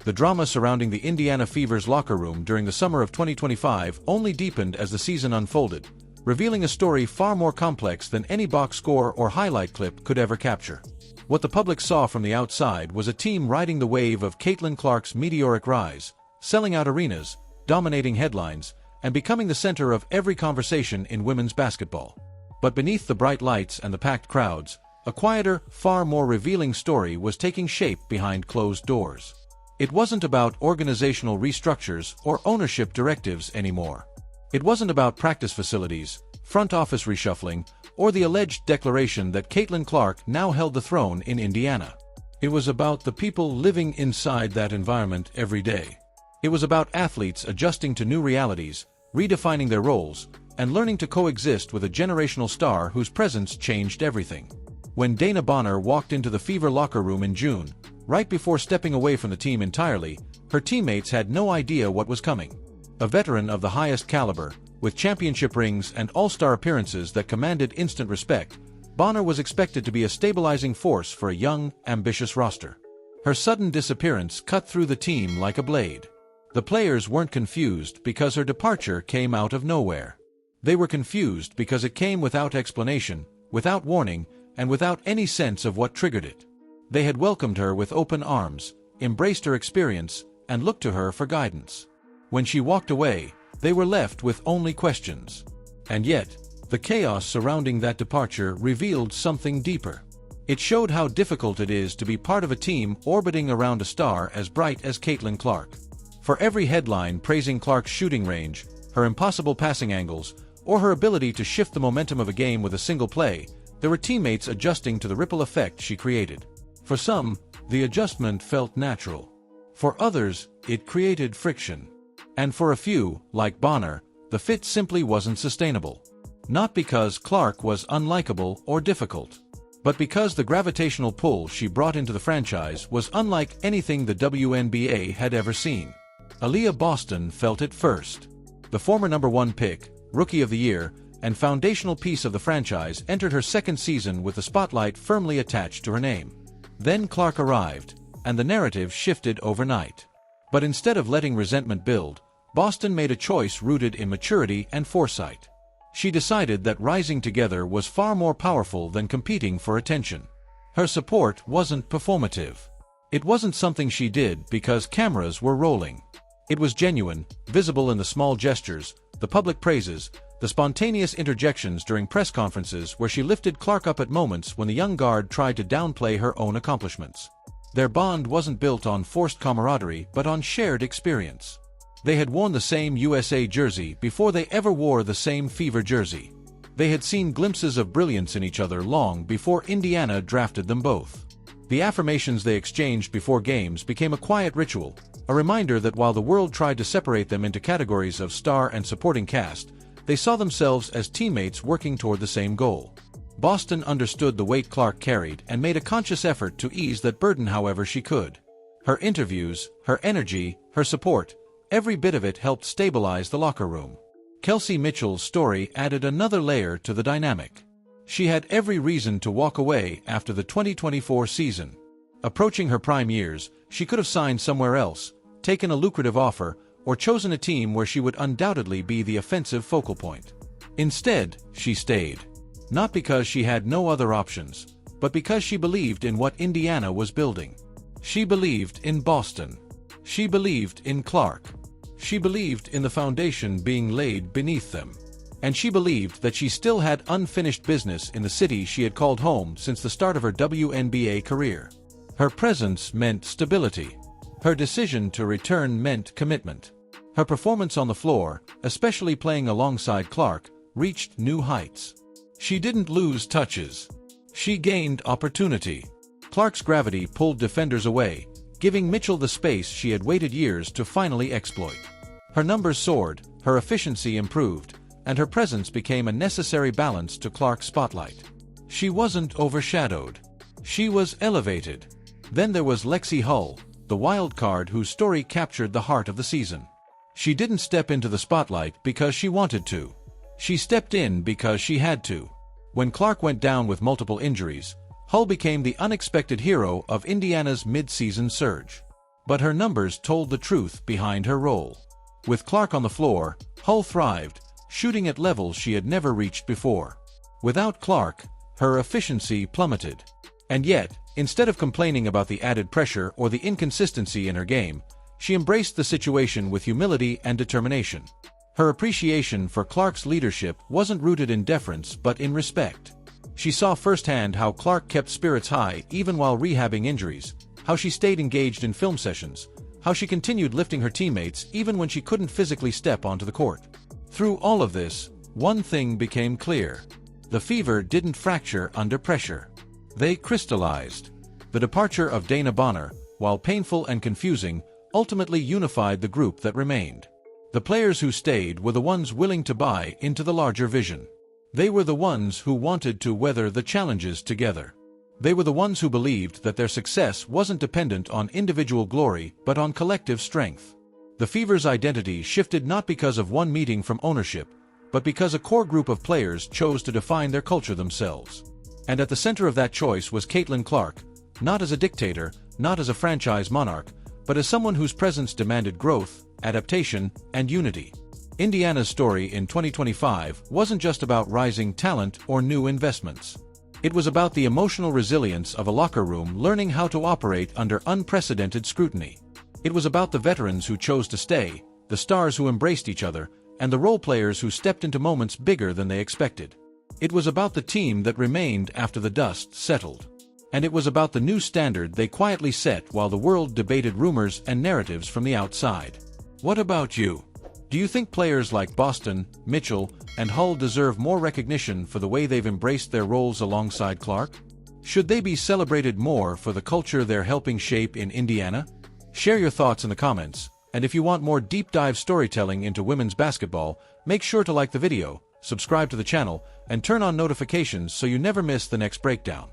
The drama surrounding the Indiana Fever's locker room during the summer of 2025 only deepened as the season unfolded, revealing a story far more complex than any box score or highlight clip could ever capture. What the public saw from the outside was a team riding the wave of Caitlyn Clark's meteoric rise, selling out arenas, dominating headlines, and becoming the center of every conversation in women's basketball. But beneath the bright lights and the packed crowds, a quieter, far more revealing story was taking shape behind closed doors. It wasn't about organizational restructures or ownership directives anymore. It wasn't about practice facilities, front office reshuffling, or the alleged declaration that Caitlyn Clark now held the throne in Indiana. It was about the people living inside that environment every day. It was about athletes adjusting to new realities, redefining their roles, and learning to coexist with a generational star whose presence changed everything. When Dana Bonner walked into the Fever locker room in June, right before stepping away from the team entirely, her teammates had no idea what was coming. A veteran of the highest caliber, with championship rings and all-star appearances that commanded instant respect, Bonner was expected to be a stabilizing force for a young, ambitious roster. Her sudden disappearance cut through the team like a blade. The players weren't confused because her departure came out of nowhere. They were confused because it came without explanation, without warning, and without any sense of what triggered it. They had welcomed her with open arms, embraced her experience, and looked to her for guidance. When she walked away, they were left with only questions. And yet, the chaos surrounding that departure revealed something deeper. It showed how difficult it is to be part of a team orbiting around a star as bright as Caitlyn Clark. For every headline praising Clark's shooting range, her impossible passing angles, or her ability to shift the momentum of a game with a single play, there were teammates adjusting to the ripple effect she created. For some, the adjustment felt natural. For others, it created friction. And for a few, like Bonner, the fit simply wasn't sustainable. Not because Clark was unlikable or difficult, but because the gravitational pull she brought into the franchise was unlike anything the WNBA had ever seen. Aaliyah Boston felt it first. The former #1 pick, Rookie of the Year, and foundational piece of the franchise entered her second season with the spotlight firmly attached to her name. Then Clark arrived, and the narrative shifted overnight. But instead of letting resentment build, Boston made a choice rooted in maturity and foresight. She decided that rising together was far more powerful than competing for attention. Her support wasn't performative. It wasn't something she did because cameras were rolling. It was genuine, visible in the small gestures, the public praises, the spontaneous interjections during press conferences where she lifted Clark up at moments when the young guard tried to downplay her own accomplishments. Their bond wasn't built on forced camaraderie but on shared experience. They had worn the same USA jersey before they ever wore the same Fever jersey. They had seen glimpses of brilliance in each other long before Indiana drafted them both. The affirmations they exchanged before games became a quiet ritual, a reminder that while the world tried to separate them into categories of star and supporting cast, they saw themselves as teammates working toward the same goal. Boston understood the weight Clark carried and made a conscious effort to ease that burden however she could. Her interviews, her energy, her support, every bit of it helped stabilize the locker room. Kelsey Mitchell's story added another layer to the dynamic. She had every reason to walk away after the 2024 season. Approaching her prime years, she could have signed somewhere else, taken a lucrative offer, or chosen a team where she would undoubtedly be the offensive focal point. Instead, she stayed. Not because she had no other options, but because she believed in what Indiana was building. She believed in Boston. She believed in Clark. She believed in the foundation being laid beneath them. And she believed that she still had unfinished business in the city she had called home since the start of her WNBA career. Her presence meant stability. Her decision to return meant commitment. Her performance on the floor, especially playing alongside Clark, reached new heights. She didn't lose touches. She gained opportunity. Clark's gravity pulled defenders away, giving Mitchell the space she had waited years to finally exploit. Her numbers soared, her efficiency improved, and her presence became a necessary balance to Clark's spotlight. She wasn't overshadowed. She was elevated. Then there was Lexi Hull, the wild card whose story captured the heart of the season. She didn't step into the spotlight because she wanted to. She stepped in because she had to. When Clark went down with multiple injuries, Hull became the unexpected hero of Indiana's mid-season surge. But her numbers told the truth behind her role. With Clark on the floor, Hull thrived, shooting at levels she had never reached before. Without Clark, her efficiency plummeted. And yet, instead of complaining about the added pressure or the inconsistency in her game, she embraced the situation with humility and determination. Her appreciation for Clark's leadership wasn't rooted in deference but in respect. She saw firsthand how Clark kept spirits high even while rehabbing injuries, how she stayed engaged in film sessions, how she continued lifting her teammates even when she couldn't physically step onto the court. Through all of this, one thing became clear. The Fever didn't fracture under pressure. They crystallized. The departure of Dana Bonner, while painful and confusing, ultimately unified the group that remained. The players who stayed were the ones willing to buy into the larger vision. They were the ones who wanted to weather the challenges together. They were the ones who believed that their success wasn't dependent on individual glory but on collective strength. The Fever's identity shifted not because of one meeting from ownership, but because a core group of players chose to define their culture themselves. And at the center of that choice was Caitlyn Clark, not as a dictator, not as a franchise monarch, but as someone whose presence demanded growth, adaptation, and unity. Indiana's story in 2025 wasn't just about rising talent or new investments. It was about the emotional resilience of a locker room learning how to operate under unprecedented scrutiny. It was about the veterans who chose to stay, the stars who embraced each other, and the role players who stepped into moments bigger than they expected. It was about the team that remained after the dust settled. And it was about the new standard they quietly set while the world debated rumors and narratives from the outside. What about you? Do you think players like Boston, Mitchell, and Hull deserve more recognition for the way they've embraced their roles alongside Clark? Should they be celebrated more for the culture they're helping shape in Indiana? Share your thoughts in the comments, and if you want more deep dive storytelling into women's basketball, make sure to like the video, subscribe to the channel, and turn on notifications so you never miss the next breakdown.